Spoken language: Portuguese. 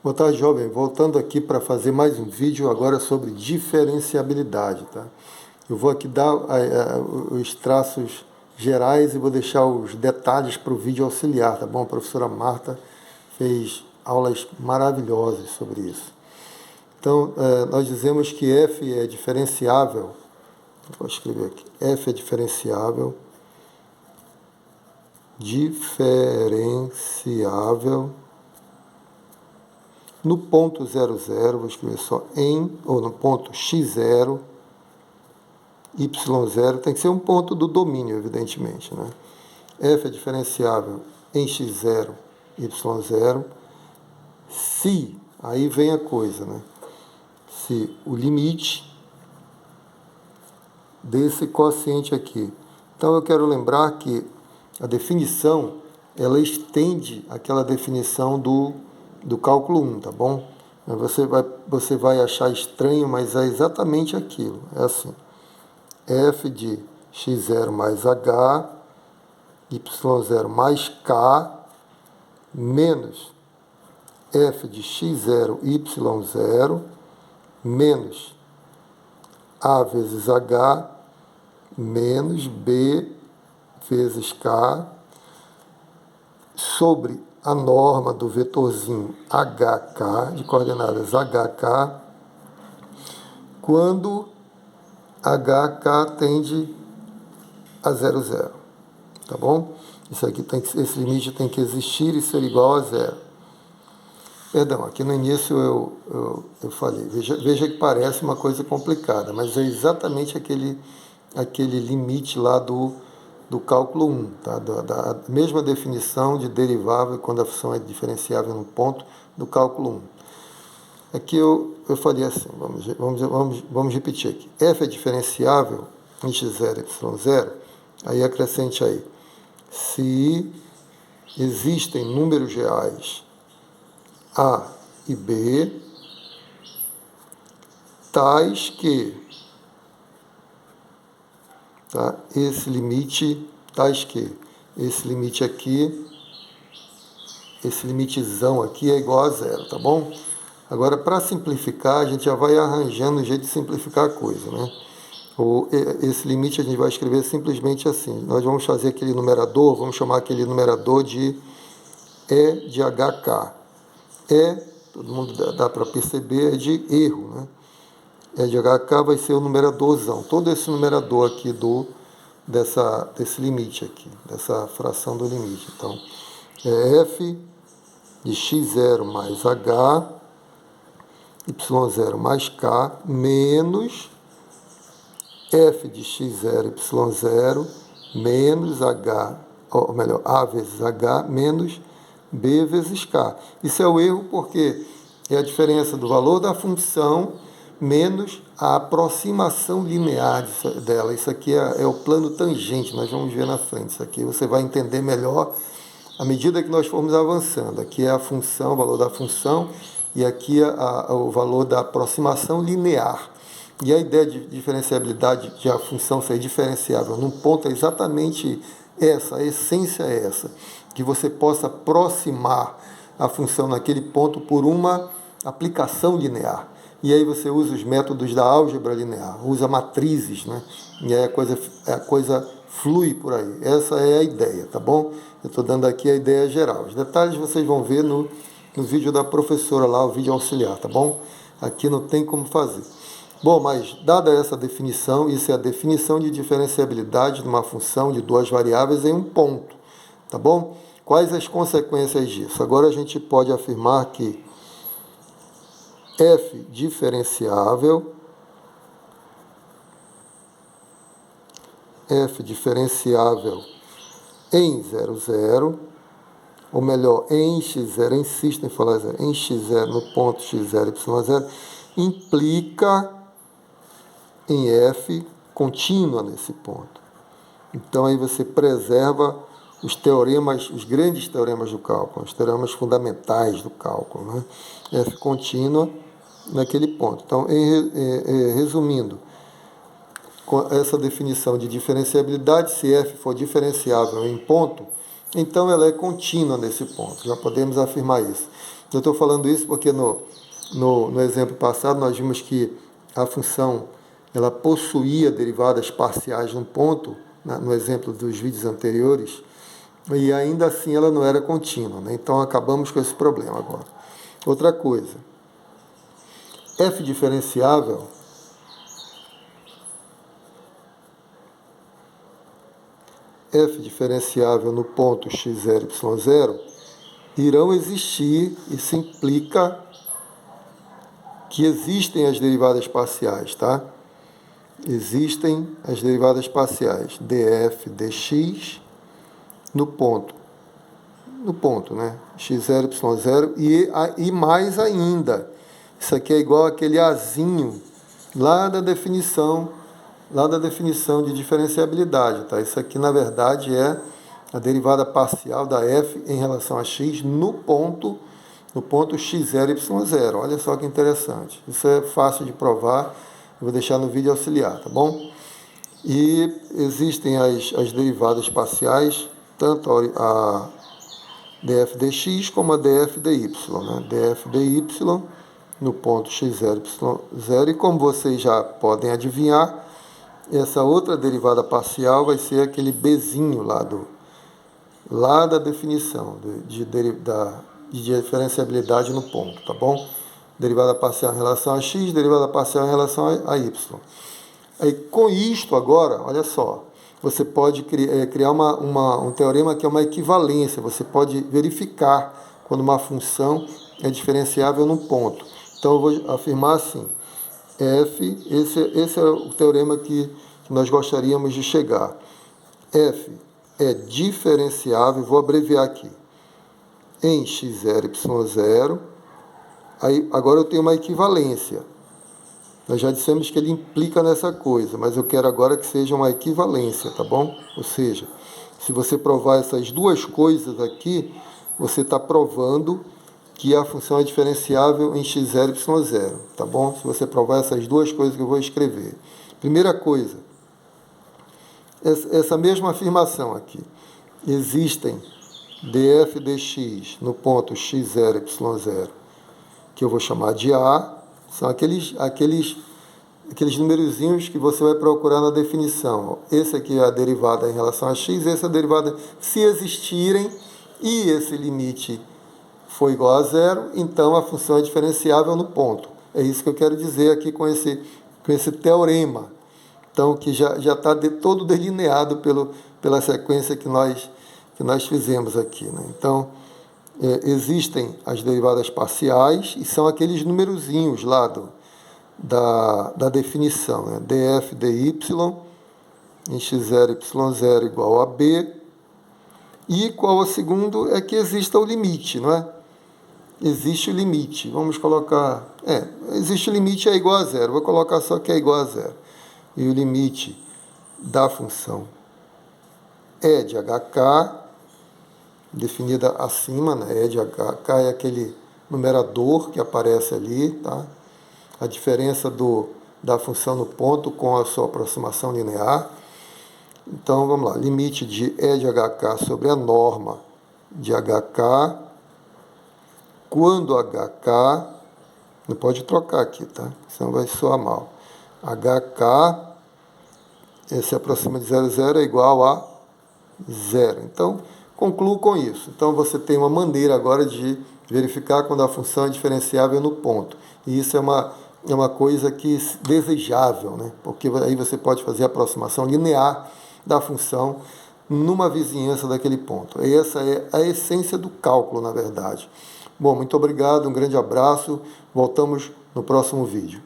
Boa tarde, jovem. Voltando aqui para fazer mais um vídeo agora sobre diferenciabilidade, tá? Eu vou aqui dar os traços gerais e vou deixar os detalhes para o vídeo auxiliar, tá bom? A professora Marta fez aulas maravilhosas sobre isso. Então, nós dizemos que f é diferenciável, vou escrever aqui, f é diferenciável no ponto 00, vou escrever só ou no ponto x0, y0, tem que ser um ponto do domínio, evidentemente, né? F é diferenciável em x0, y0, se, aí vem a coisa, né? Se o limite desse quociente aqui. Então eu quero lembrar que a definição, ela estende aquela definição do cálculo 1, tá bom? Você vai achar estranho, mas é exatamente aquilo. É assim, f de x0 mais h, y0 mais k, menos f de x0, y0, menos a vezes h, menos b vezes k, sobre a norma do vetorzinho HK, de coordenadas HK, quando HK tende a 0,0. Tá bom? Esse limite tem que existir e ser igual a zero. Perdão, aqui no início eu falei, veja que parece uma coisa complicada, mas é exatamente aquele limite lá do cálculo 1, tá? Da mesma definição de derivável quando a função é diferenciável no ponto do cálculo 1. Aqui eu falei assim, vamos repetir aqui. F é diferenciável em x0 e y0, aí acrescente aí. Se existem números reais A e B, tais que tá? Esse limite aqui, esse limitezão aqui é igual a zero, tá bom? Agora, para simplificar, a gente já vai arranjando um jeito de simplificar a coisa, né? Esse limite a gente vai escrever simplesmente assim. Nós vamos fazer aquele numerador, vamos chamar aquele numerador de E de HK. Todo mundo dá para perceber, é de erro, né? E de HK vai ser o numeradorzão. Todo esse numerador aqui desse limite aqui, dessa fração do limite. Então, é f de x0 mais h, y0 mais k, menos f de x0, y0, menos h, ou melhor, a vezes h, menos b vezes k. Isso é o erro porque é a diferença do valor da função menos a aproximação linear dela. Isso aqui é o plano tangente, nós vamos ver na frente. Isso aqui você vai entender melhor à medida que nós formos avançando. Aqui é a função, o valor da função, e aqui é o valor da aproximação linear. E a ideia de diferenciabilidade, de a função ser diferenciável num ponto, é exatamente essa, a essência é essa, que você possa aproximar a função naquele ponto por uma aplicação linear. E aí você usa os métodos da álgebra linear, usa matrizes, né? E aí a coisa flui por aí. Essa é a ideia, tá bom? Eu estou dando aqui a ideia geral. Os detalhes vocês vão ver no vídeo da professora lá, o vídeo auxiliar, tá bom? Aqui não tem como fazer. Bom, mas dada essa definição, isso é a definição de diferenciabilidade de uma função de duas variáveis em um ponto, tá bom? Quais as consequências disso? Agora a gente pode afirmar que f diferenciável em 0,0, ou melhor, em x0, insisto em falar zero, em x0, no ponto x0, y0, implica em f contínua nesse ponto. Então aí você preserva os teoremas, os grandes teoremas do cálculo, os teoremas fundamentais do cálculo, né? F contínua naquele ponto. Então, resumindo, com essa definição de diferenciabilidade, se f for diferenciável em ponto, então ela é contínua nesse ponto, já podemos afirmar isso. Eu estou falando isso porque no exemplo passado nós vimos que a função ela possuía derivadas parciais num ponto, no exemplo dos vídeos anteriores, e ainda assim ela não era contínua, né? Então acabamos com esse problema agora. Outra coisa, f diferenciável no ponto x0, y0 irão existir, isso implica que existem as derivadas parciais, tá? Existem as derivadas parciais df, dx no ponto, né? x0, y0 e mais ainda. Isso aqui é igual aquele azinho lá da definição de diferenciabilidade, tá? Isso aqui na verdade é a derivada parcial da f em relação a x no ponto x0 e y0. Olha só que interessante. Isso é fácil de provar. Eu vou deixar no vídeo auxiliar, tá bom? E existem as derivadas parciais, tanto a df dx como a df dy, né? Df dy no ponto x0, y0. E como vocês já podem adivinhar, essa outra derivada parcial vai ser aquele bzinho lá da definição de diferenciabilidade no ponto, tá bom? Derivada parcial em relação a x, derivada parcial em relação a y. Aí, com isto agora, olha só, você pode criar um teorema que é uma equivalência. Você pode verificar quando uma função é diferenciável num ponto. Então, eu vou afirmar assim, f, esse é o teorema que nós gostaríamos de chegar. F é diferenciável, vou abreviar aqui, em x0, y0. Aí, agora eu tenho uma equivalência. Nós já dissemos que ele implica nessa coisa, mas eu quero agora que seja uma equivalência, tá bom? Ou seja, se você provar essas duas coisas aqui, você está provando que a função é diferenciável em x0 e y0, tá bom? Se você provar essas duas coisas que eu vou escrever. Primeira coisa, essa mesma afirmação aqui. Existem df dx no ponto x0 e y0, que eu vou chamar de A, são aqueles numerozinhos que você vai procurar na definição. Esse aqui é a derivada em relação a x, essa é a derivada se existirem, e esse limite for igual a zero, então a função é diferenciável no ponto. É isso que eu quero dizer aqui com esse teorema. Então, que já está todo delineado pela sequência que nós fizemos aqui, né? Então, existem as derivadas parciais e são aqueles numerozinhos lá da definição, né? df dy em x0 e y0 igual a b, e qual o segundo é que exista o limite, não é? Existe o limite, vamos colocar, existe o limite é igual a zero, vou colocar só que é igual a zero, e o limite da função é de hk, definida acima, né? E de hk é aquele numerador que aparece ali, tá? A diferença da função no ponto com a sua aproximação linear. Então, vamos lá, limite de E de hk sobre a norma de hk, quando hk, não pode trocar aqui, tá? Senão vai soar mal. Hk, se aproxima de 0, 0 é igual a 0. Então, concluo com isso. Então, você tem uma maneira agora de verificar quando a função é diferenciável no ponto. E isso é uma coisa desejável, né? Porque aí você pode fazer a aproximação linear da função numa vizinhança daquele ponto. E essa é a essência do cálculo, na verdade. Bom, muito obrigado, um grande abraço. Voltamos no próximo vídeo.